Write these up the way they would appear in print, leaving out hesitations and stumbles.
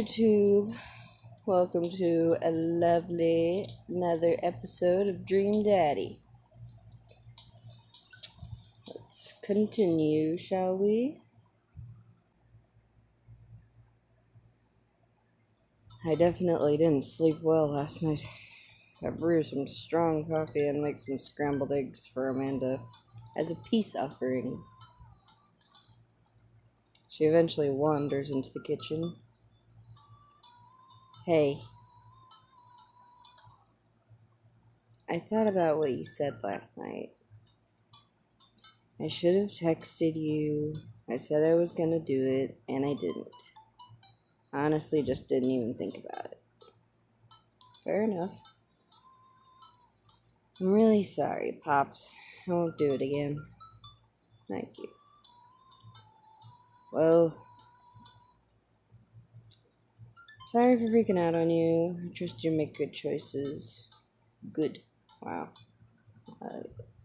YouTube. Welcome to a lovely another episode of Dream Daddy. Let's continue, shall we? I definitely didn't sleep well last night. I brewed some strong coffee and make some scrambled eggs for Amanda as a peace offering. She eventually wanders into the kitchen. Hey, I thought about what you said last night. I should have texted you. I said I was gonna do it, and I didn't. Honestly, just didn't even think about it. Fair enough. I'm really sorry, Pops. I won't do it again. Thank you. Well, sorry for freaking out on you. I trust you make good choices. Good. Wow.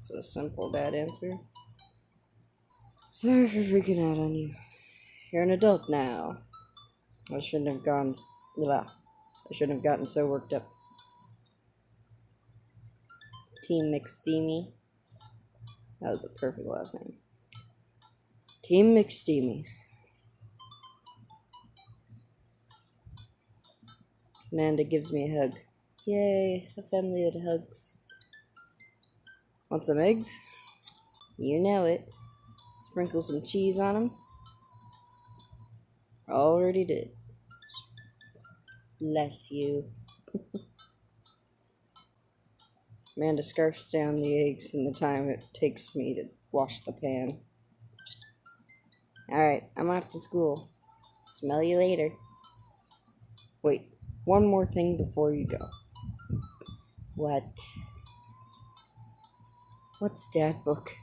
It's a simple dad answer. Sorry for freaking out on you. You're an adult now. I shouldn't have gotten so worked up. Team McSteamy. That was a perfect last name. Team McSteamy. Amanda gives me a hug. Yay, a family that hugs. Want some eggs? You know it. Sprinkle some cheese on them. Already did. Bless you. Amanda scarfs down the eggs in the time it takes me to wash the pan. Alright, I'm off to school. Smell you later. Wait, one more thing before you go. What? What's Dad Book?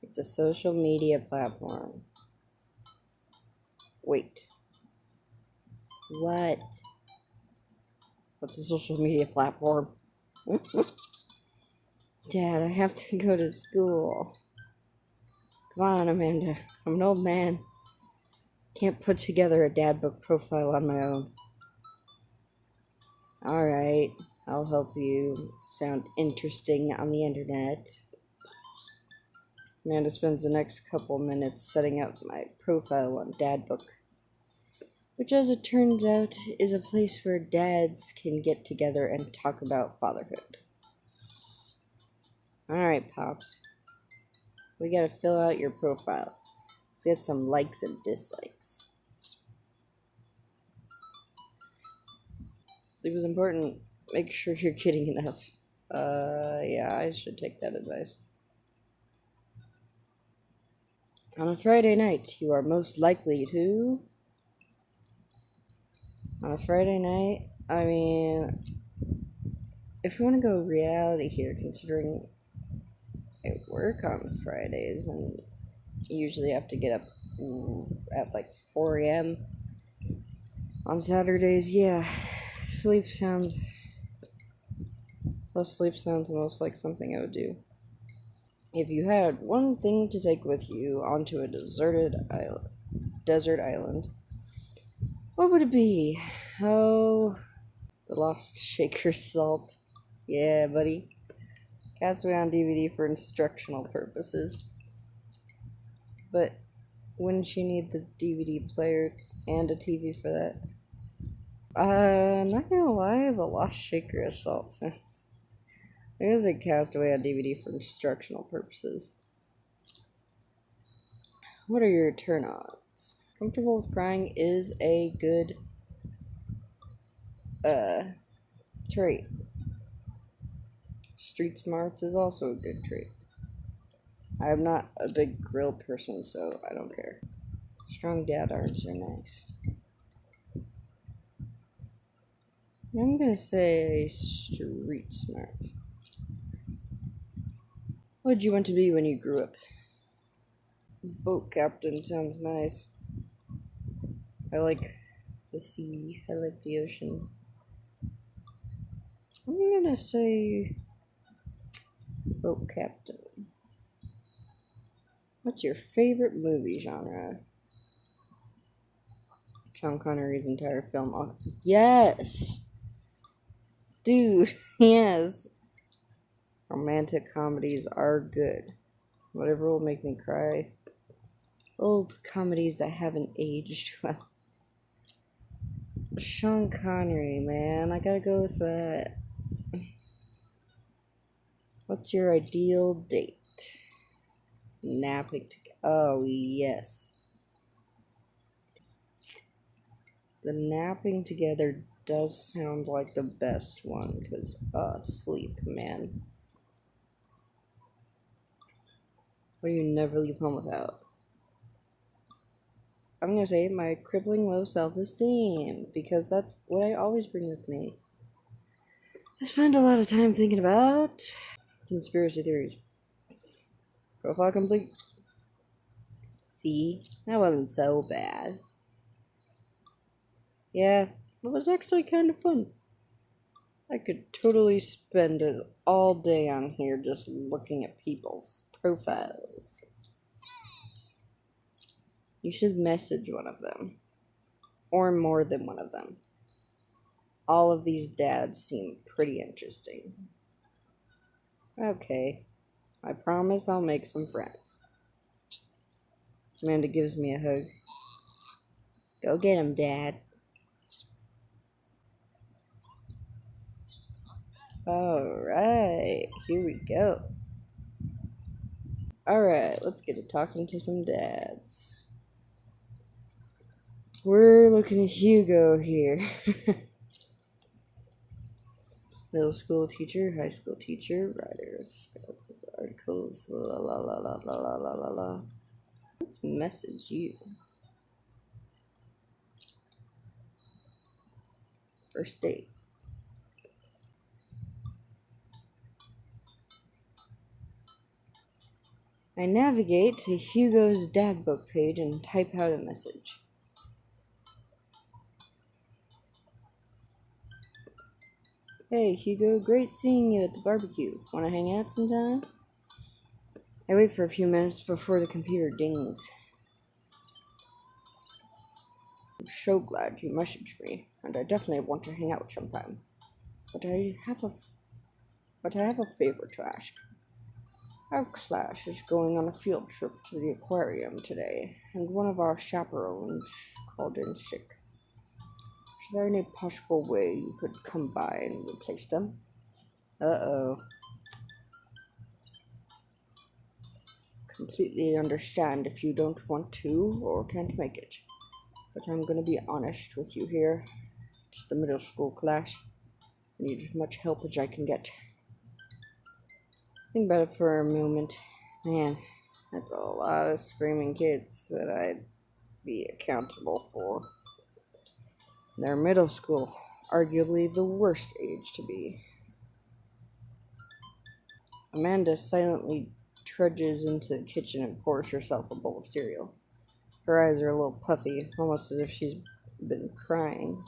It's a social media platform. Wait. What? What's a social media platform? Dad, I have to go to school. Come on, Amanda. I'm an old man. Can't put together a Dad Book profile on my own. Alright, I'll help you sound interesting on the internet. Amanda spends the next couple minutes setting up my profile on Dad Book, which, as it turns out, is a place where dads can get together and talk about fatherhood. Alright, Pops. We gotta fill out your profile. Let's get some likes and dislikes. Sleep is important. Make sure you're getting enough. Yeah, I should take that advice. On a Friday night, you are most likely to... On a Friday night, I mean, if you want to go reality here, considering I work on Fridays and usually have to get up at like 4 a.m. on Saturdays, yeah, less sleep sounds most like something I would do. If you had one thing to take with you onto a desert island, what would it be? Oh, the Lost Shaker Salt. Yeah, buddy. Castaway on DVD for instructional purposes. But wouldn't you need the DVD player and a TV for that? Not gonna lie, the Lost Shaker Assault sounds... It was a Castaway on DVD for instructional purposes. What are your turn-ons? Comfortable with crying is a good trait. Street smarts is also a good trait. I am not a big grill person, so I don't care. Strong dad arms are nice. I'm gonna say street smarts. What did you want to be when you grew up? Boat captain sounds nice. I like the sea. I like the ocean. I'm gonna say boat captain. What's your favorite movie genre? Sean Connery's entire film. Oh, yes! Dude, yes! Romantic comedies are good. Whatever will make me cry. Old comedies that haven't aged well. Sean Connery, man, I gotta go with that. What's your ideal date? Napping together. Oh, yes. The napping together does sound like the best one, because, sleep, man. What do you never leave home without? I'm gonna say my crippling low self-esteem, because that's what I always bring with me. I spend a lot of time thinking about conspiracy theories. Profile complete. See, that wasn't so bad. Yeah, it was actually kind of fun. I could totally spend it all day on here just looking at people's profiles. You should message one of them, or more than one of them. All of these dads seem pretty interesting. Okay, I promise I'll make some friends. Amanda gives me a hug. Go get him, Dad. Alright, here we go. Alright, let's get to talking to some dads. We're looking at Hugo here. Middle school teacher, high school teacher, writers, articles, la la la la la la la la la. Let's message you. First date. I navigate to Hugo's dad book page and type out a message. Hey Hugo, great seeing you at the barbecue. Wanna hang out sometime? I wait for a few minutes before the computer dings. I'm so glad you messaged me, and I definitely want to hang out sometime. But I have a favor to ask. Our class is going on a field trip to the aquarium today, and one of our chaperones called in sick. Is there any possible way you could come by and replace them? Uh-oh. Completely understand if you don't want to or can't make it. But I'm gonna be honest with you here. It's the middle school class. I need as much help as I can get. Think about it for a moment. Man, that's a lot of screaming kids that I'd be accountable for. They're middle school, arguably the worst age to be. Amanda silently trudges into the kitchen and pours herself a bowl of cereal. Her eyes are a little puffy, almost as if she's been crying.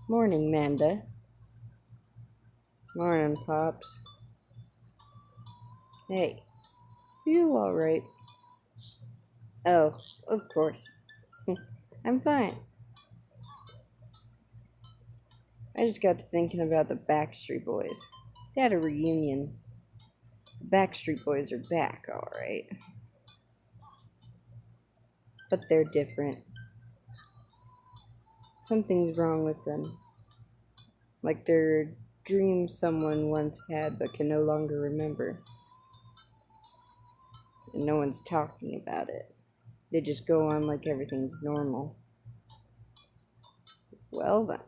Morning, Manda. Morning, Pops. Hey, you alright? Oh, of course. I'm fine. I just got to thinking about the Backstreet Boys. They had a reunion. The Backstreet Boys are back, alright. But they're different. Something's wrong with them. Like their dream someone once had but can no longer remember. And no one's talking about it. They just go on like everything's normal. Well then.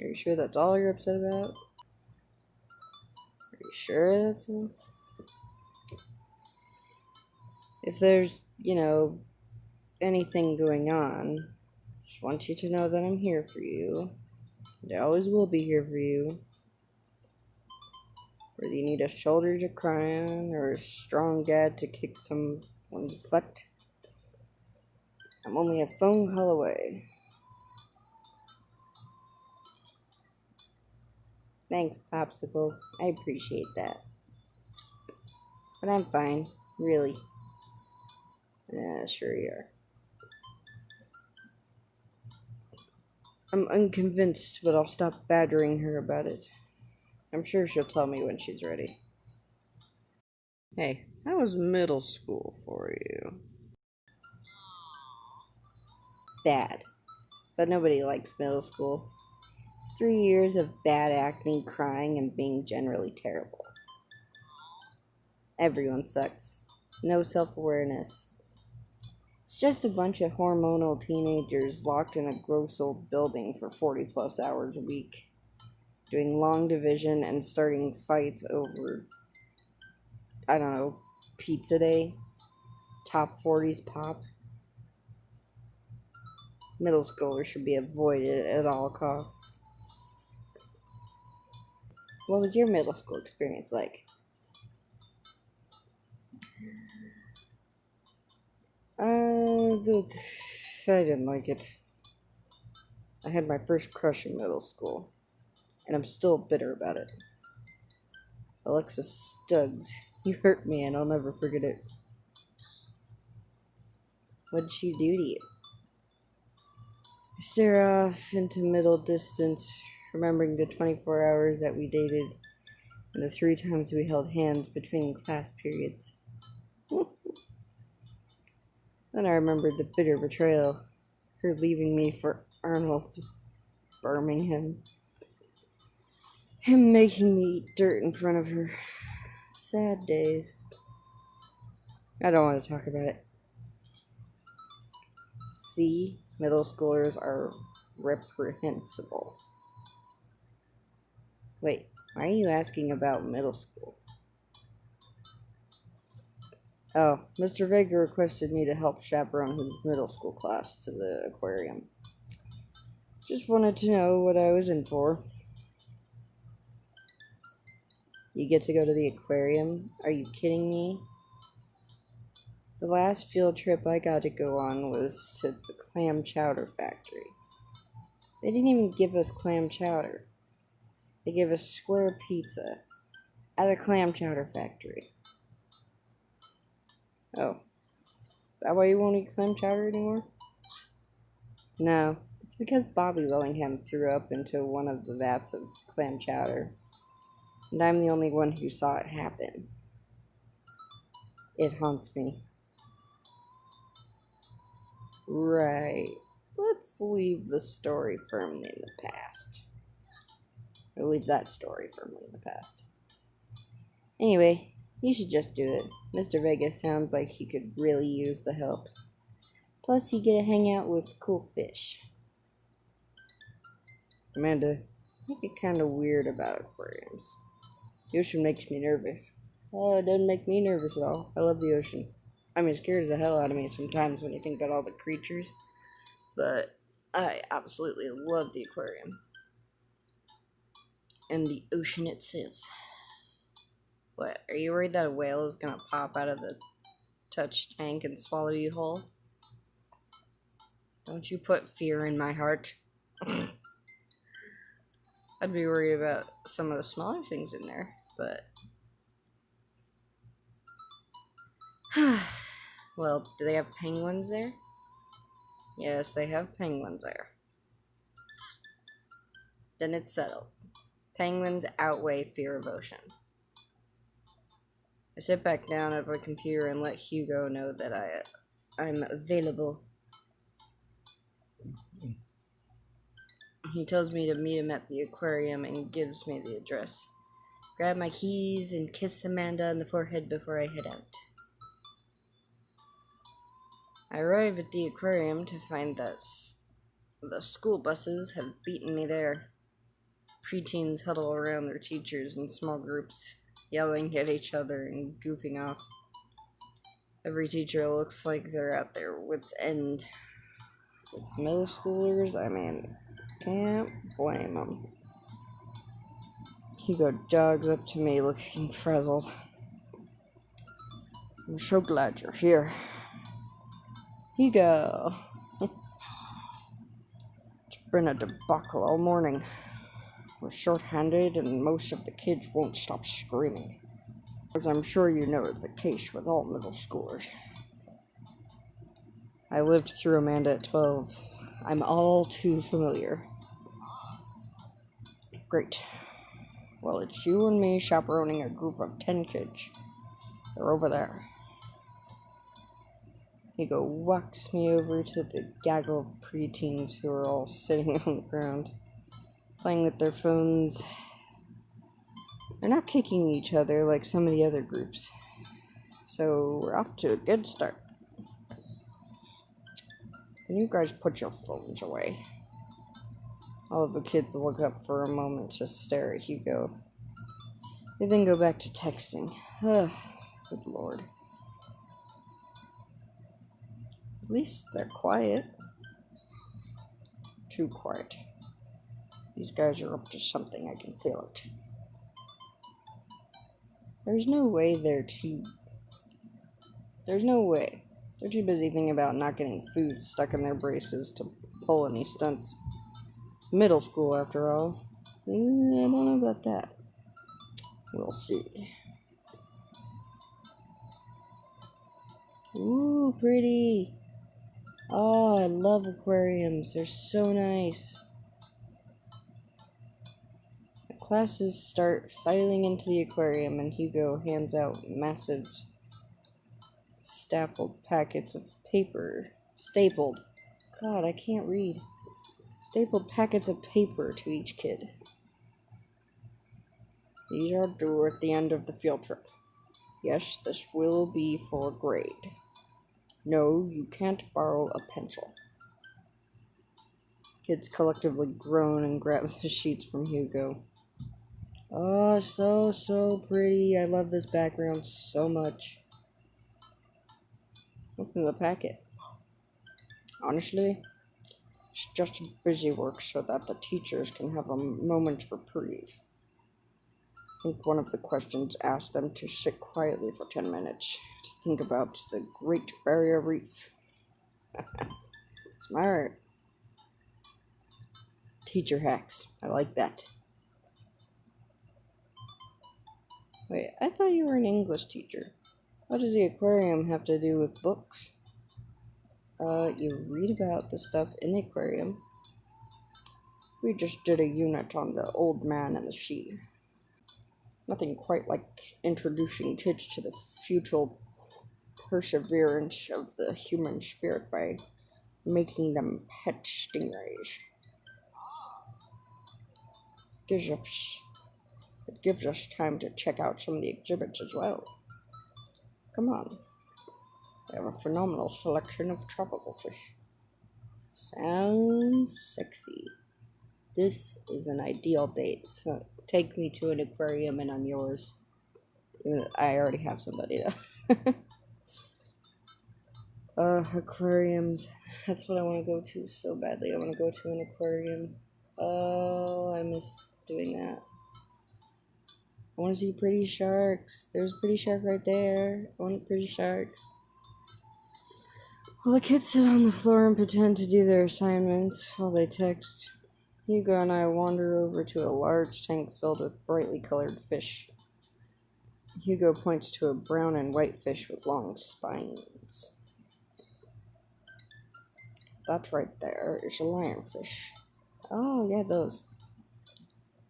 Are you sure that's all you're upset about? Are you sure that's all? If there's, anything going on, just want you to know that I'm here for you. And I always will be here for you. Whether you need a shoulder to cry on or a strong dad to kick someone's butt, I'm only a phone call away. Thanks, Popsicle. I appreciate that. But I'm fine, really. Yeah, sure you are. I'm unconvinced, but I'll stop badgering her about it. I'm sure she'll tell me when she's ready. Hey, how was middle school for you? Bad. But nobody likes middle school. It's 3 years of bad acne, crying, and being generally terrible. Everyone sucks. No self-awareness. It's just a bunch of hormonal teenagers locked in a gross old building for 40 plus hours a week, doing long division and starting fights over, I don't know, pizza day, top 40s pop. Middle schoolers should be avoided at all costs. What was your middle school experience like? I didn't like it. I had my first crush in middle school, and I'm still bitter about it. Alexis Stuggs, you hurt me and I'll never forget it. What did she do to you? I stare off into middle distance, remembering the 24 hours that we dated and the 3 times we held hands between class periods. Then I remembered the bitter betrayal, her leaving me for Arnold Birmingham, him making me eat dirt in front of her. Sad days. I don't want to talk about it. See, middle schoolers are reprehensible. Wait, why are you asking about middle school? Oh, Mr. Vega requested me to help chaperone his middle school class to the aquarium. Just wanted to know what I was in for. You get to go to the aquarium? Are you kidding me? The last field trip I got to go on was to the clam chowder factory. They didn't even give us clam chowder. They gave us square pizza at a clam chowder factory. Oh, is that why you won't eat clam chowder anymore? No, it's because Bobby Willingham threw up into one of the vats of clam chowder, and I'm the only one who saw it happen. It haunts me. Right. Let's leave the story firmly in the past. Or leave that story firmly in the past. Anyway, you should just do it. Mr. Vegas sounds like he could really use the help. Plus, you get to hang out with cool fish. Amanda, I get kind of weird about aquariums. The ocean makes me nervous. Oh, it doesn't make me nervous at all. I love the ocean. I mean, it scares the hell out of me sometimes when you think about all the creatures. But I absolutely love the aquarium. And the ocean itself. What, are you worried that a whale is gonna pop out of the touch tank and swallow you whole? Don't you put fear in my heart. I'd be worried about some of the smaller things in there, but... Well, do they have penguins there? Yes, they have penguins there. Then it's settled. Penguins outweigh fear of ocean. I sit back down at the computer and let Hugo know that I'm available. He tells me to meet him at the aquarium and gives me the address. Grab my keys and kiss Amanda on the forehead before I head out. I arrive at the aquarium to find that the school buses have beaten me there. Preteens huddle around their teachers in small groups, yelling at each other and goofing off. Every teacher looks like they're at their wits' end. With middle schoolers, I mean, can't blame them. Hugo jogs up to me looking frazzled. I'm so glad you're here. Hugo. It's been a debacle all morning. We're short-handed and most of the kids won't stop screaming. As I'm sure you know is the case with all middle schoolers. I lived through Amanda at 12. I'm all too familiar. Great. Well, it's you and me chaperoning a group of 10 kids. They're over there. Hugo walks me over to the gaggle of preteens who are all sitting on the ground, playing with their phones. They're not kicking each other like some of the other groups. So we're off to a good start. Can you guys put your phones away? All of the kids look up for a moment to stare at Hugo. They then go back to texting. Ugh, good lord. At least they're quiet. Too quiet. These guys are up to something, I can feel it. There's no way. They're too busy thinking about not getting food stuck in their braces to pull any stunts. It's middle school, after all. I don't know about that. We'll see. Ooh, pretty. Oh, I love aquariums. They're so nice. The classes start filing into the aquarium, and Hugo hands out massive stapled packets of paper. Stapled. God, I can't read. Stapled packets of paper to each kid. These are due at the end of the field trip. Yes, this will be for grade. No, you can't borrow a pencil. Kids collectively groan and grab the sheets from Hugo. Oh, so pretty. I love this background so much. Open the packet. Honestly, it's just busy work so that the teachers can have a moment's reprieve. I think one of the questions asked them to sit quietly for 10 minutes to think about the Great Barrier Reef. Smart. Teacher hacks. I like that. Wait, I thought you were an English teacher. What does the aquarium have to do with books? You read about the stuff in the aquarium. We just did a unit on the old man and the she. Nothing quite like introducing kids to the futile perseverance of the human spirit by making them pet stingrays. It gives us time to check out some of the exhibits as well. Come on. We have a phenomenal selection of tropical fish. Sounds sexy. This is an ideal date, so take me to an aquarium and I'm yours. Even though I already have somebody though. Aquariums. That's what I want to go to so badly. I want to go to an aquarium. Oh, I miss doing that. I want to see pretty sharks. There's a pretty shark right there. I want pretty sharks. Well, the kids sit on the floor and pretend to do their assignments while they text. Hugo and I wander over to a large tank filled with brightly colored fish. Hugo points to a brown and white fish with long spines. That right there is a lionfish. Oh, yeah, those.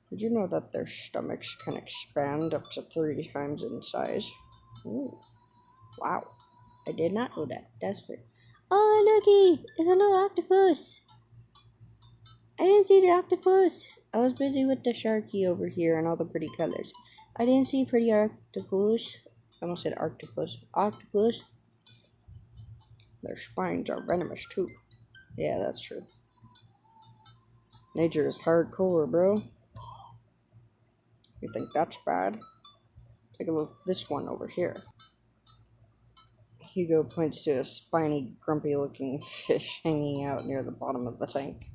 Did you know that their stomachs can expand up to 30 times in size? Ooh. Wow. I did not know that. That's fair. Oh, looky! It's a little octopus! I didn't see the octopus. I was busy with the sharky over here and all the pretty colors. I didn't see pretty octopus. I almost said octopus. Octopus. Their spines are venomous too. Yeah, that's true. Nature is hardcore, bro. You think that's bad? Take a look at this one over here. Hugo points to a spiny, grumpy-looking fish hanging out near the bottom of the tank.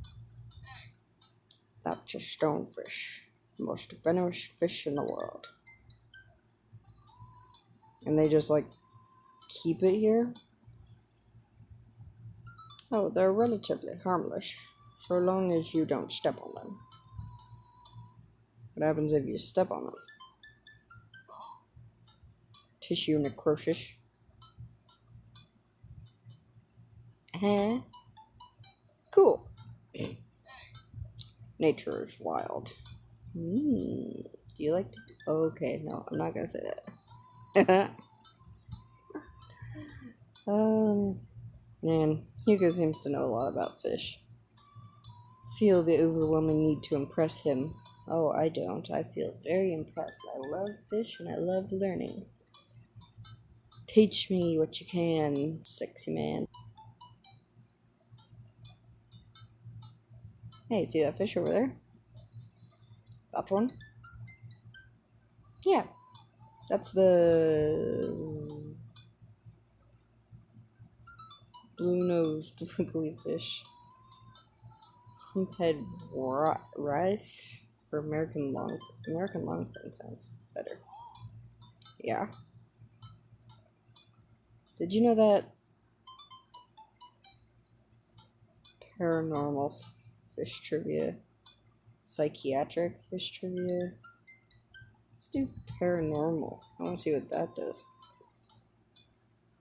That's a stonefish, the most venomous fish in the world. And they just, keep it here? Oh, they're relatively harmless, so long as you don't step on them. What happens if you step on them? Tissue necrosis. Cool. Nature is wild. Do you like to... Okay, no, I'm not gonna say that. Man, Hugo seems to know a lot about fish. Feel the overwhelming need to impress him. Oh, I don't. I feel very impressed. I love fish and I love learning. Teach me what you can, sexy man. Hey, see that fish over there? That one? Yeah, that's the blue-nosed wiggly fish. Humphead rice or American longfin sounds better. Yeah. Did you know that paranormal fish trivia, psychiatric fish trivia? Let's do paranormal. I want to see what that does.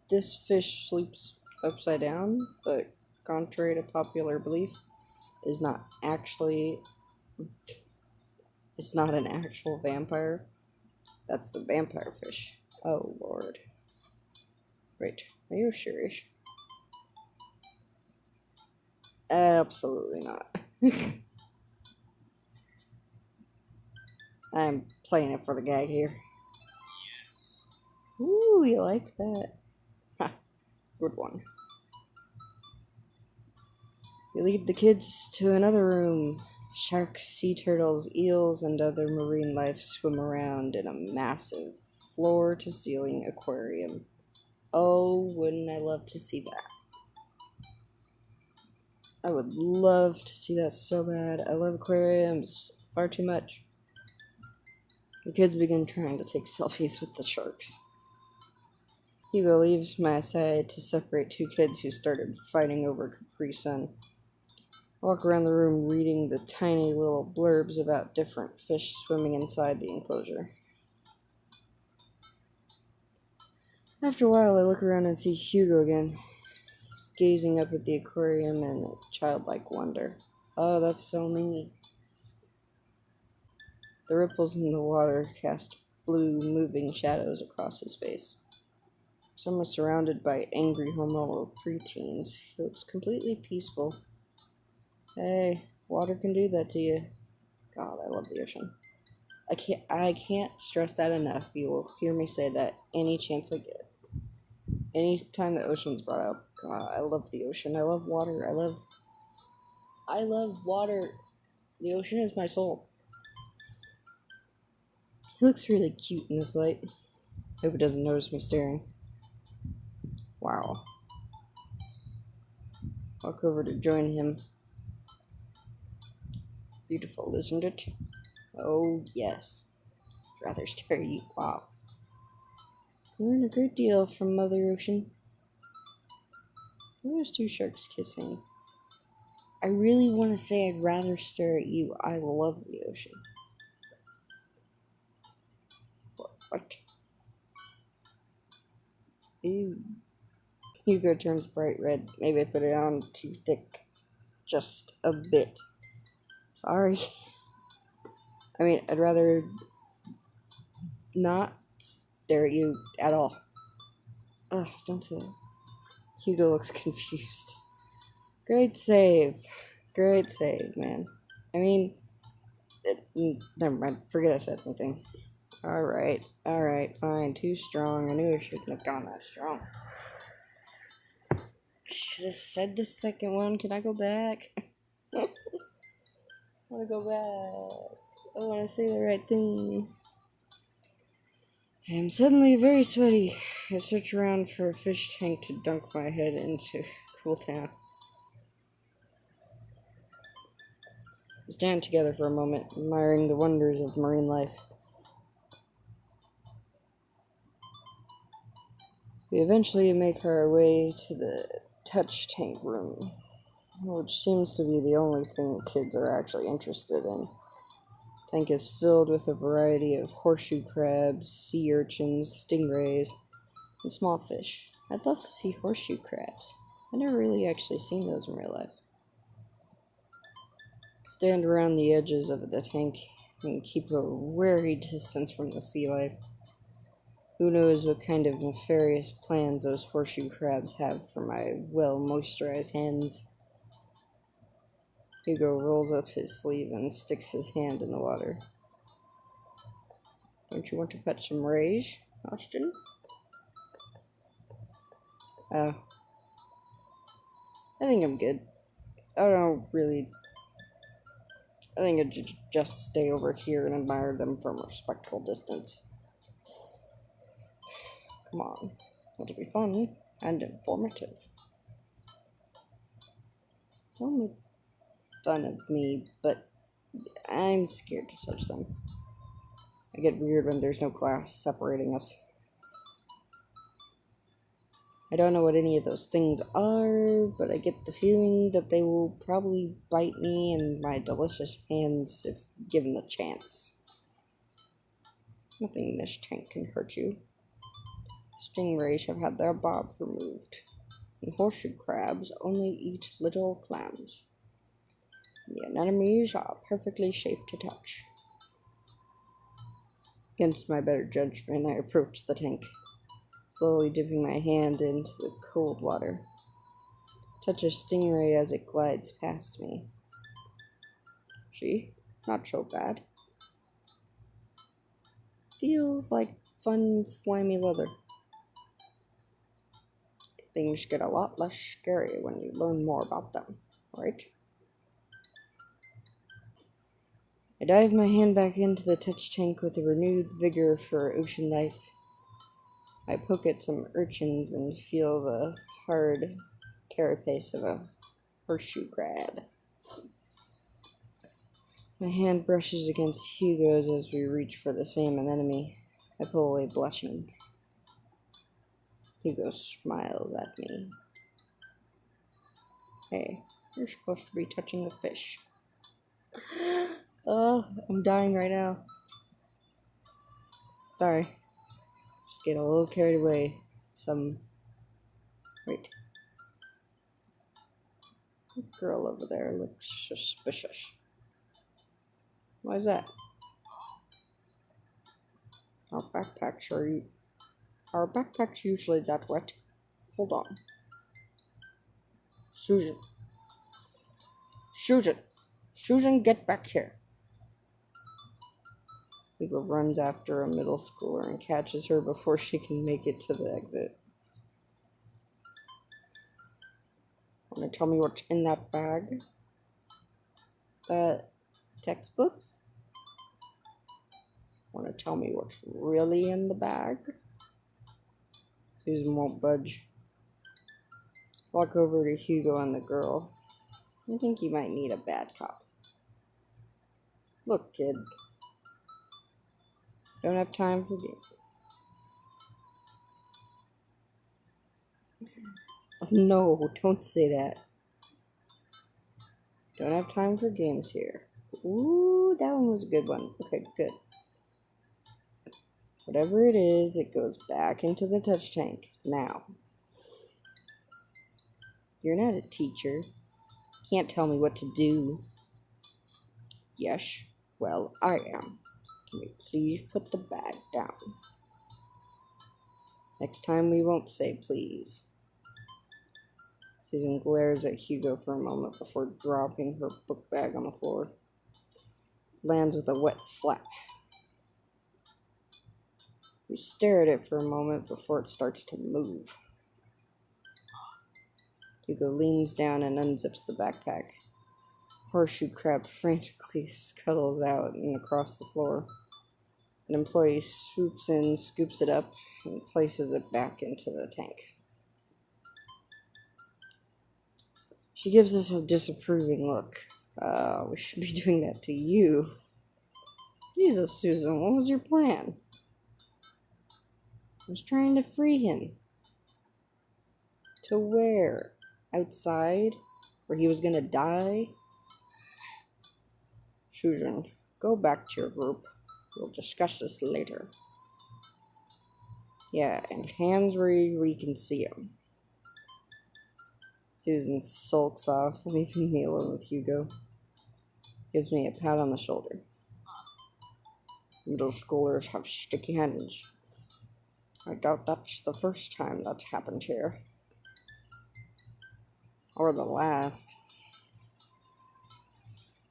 This fish sleeps upside down, but contrary to popular belief, is not actually. It's not an actual vampire. That's the vampire fish. Oh lord. Wait, are you serious? Absolutely not. I'm playing it for the gag here. Yes. Ooh, you liked that. Ha, good one. We lead the kids to another room. Sharks, sea turtles, eels, and other marine life swim around in a massive floor-to-ceiling aquarium. Oh, wouldn't I love to see that? I would love to see that so bad. I love aquariums far too much. The kids begin trying to take selfies with the sharks. Hugo leaves my side to separate two kids who started fighting over Capri Sun. Walk around the room reading the tiny little blurbs about different fish swimming inside the enclosure. After a while, I look around and see Hugo again. He's gazing up at the aquarium in childlike wonder. Oh, that's so me. The ripples in the water cast blue, moving shadows across his face. Some are surrounded by angry hormonal preteens. He looks completely peaceful. Hey, water can do that to you. God, I love the ocean. I can't stress that enough. You will hear me say that any chance I get. Anytime the ocean's brought up, God, I love the ocean. I love water. I love water. The ocean is my soul. He looks really cute in this light. Hope he doesn't notice me staring. Wow. Walk over to join him. Beautiful, isn't it? Oh, yes. Rather stare at you. Wow. I learn a great deal from Mother Ocean. There's two sharks kissing. I really want to say I'd rather stare at you. I love the ocean. What? Ew. Hugo turns bright red. Maybe I put it on too thick. Just a bit. Sorry. I mean, I'd rather not stare at you at all. Ugh, don't do that. Hugo looks confused. Great save. Great save, man. I mean, never mind. Forget I said anything. Alright, fine. Too strong. I knew I shouldn't have gone that strong. Should have said the second one. Can I go back? I want to go back. I want to say the right thing. I am suddenly very sweaty. I search around for a fish tank to dunk my head into cool down. We stand together for a moment, admiring the wonders of marine life. We eventually make our way to the touch tank room, which seems to be the only thing kids are actually interested in. The tank is filled with a variety of horseshoe crabs, sea urchins, stingrays, and small fish. I'd love to see horseshoe crabs. I've never really actually seen those in real life. Stand around the edges of the tank, and keep a wary distance from the sea life. Who knows what kind of nefarious plans those horseshoe crabs have for my well-moisturized hands. Hugo rolls up his sleeve and sticks his hand in the water. Don't you want to fetch some rage, Austin? I think I'm good. I think I'd just stay over here and admire them from a respectable distance. Come on. It'll be fun and informative. Don't make fun of me, but I'm scared to touch them. I get weird when there's no glass separating us. I don't know what any of those things are, but I get the feeling that they will probably bite me in my delicious hands if given the chance. Nothing in this tank can hurt you. Stingrays have had their bobs removed, and horseshoe crabs only eat little clams. The anemones are perfectly safe to touch. Against my better judgment, I approach the tank, slowly dipping my hand into the cold water. Touch a stingray as it glides past me. Gee, not so bad. Feels like fun, slimy leather. Things get a lot less scary when you learn more about them, right? I dive my hand back into the touch tank with a renewed vigor for ocean life. I poke at some urchins and feel the hard carapace of a horseshoe crab. My hand brushes against Hugo's as we reach for the same anemone. I pull away blushing. Hugo smiles at me. Hey, you're supposed to be touching the fish. Oh, I'm dying right now. Sorry. Just get a little carried away. Wait. That girl over there looks suspicious. Why is that? Our backpacks usually that wet. Hold on. Susan, get back here. Hugo runs after a middle schooler and catches her before she can make it to the exit. Want to tell me what's in that bag? Textbooks? Want to tell me what's really in the bag? Susan won't budge. Walk over to Hugo and the girl. I think you might need a bad cop. Look, kid. Don't have time for games. Oh, no, don't say that. Don't have time for games here. Ooh, that one was a good one. Okay, good. Whatever it is, it goes back into the touch tank. Now. You're not a teacher. Can't tell me what to do. Yes, well, I am. Can you please put the bag down? Next time we won't say please. Susan glares at Hugo for a moment before dropping her book bag on the floor. Lands with a wet slap. We stare at it for a moment before it starts to move. Hugo leans down and unzips the backpack. Horseshoe crab frantically scuttles out and across the floor. An employee swoops in, scoops it up, and places it back into the tank. She gives us a disapproving look. We should be doing that to you. Jesus, Susan, what was your plan? I was trying to free him. To where? Outside? Where he was gonna die? Susan, go back to your group. We'll discuss this later. Yeah, and hands where we can see him. Susan sulks off, leaving me alone with Hugo. Gives me a pat on the shoulder. Middle schoolers have sticky hands. I doubt that's the first time that's happened here. Or the last.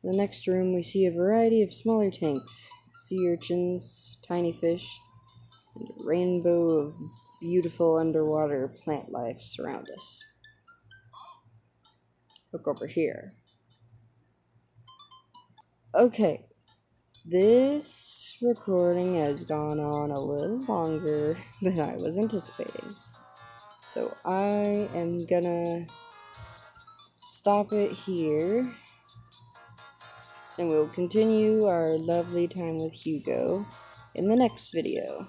In the next room, we see a variety of smaller tanks, sea urchins, tiny fish, and a rainbow of beautiful underwater plant life surround us. Look over here. Okay, this recording has gone on a little longer than I was anticipating. So I am gonna stop it here. And we'll continue our lovely time with Hugo in the next video.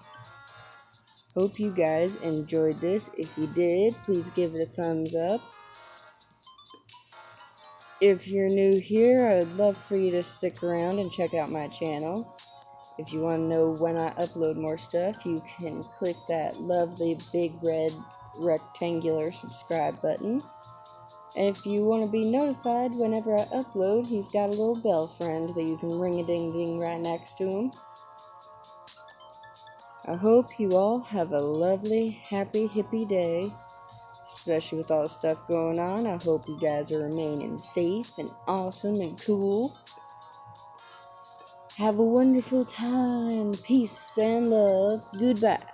Hope you guys enjoyed this. If you did, please give it a thumbs up. If you're new here, I would love for you to stick around and check out my channel. If you want to know when I upload more stuff, you can click that lovely big red rectangular subscribe button. And if you want to be notified whenever I upload, he's got a little bell friend that you can ring-a-ding-ding right next to him. I hope you all have a lovely, happy, hippie day. Especially with all the stuff going on. I hope you guys are remaining safe and awesome and cool. Have a wonderful time. Peace and love. Goodbye.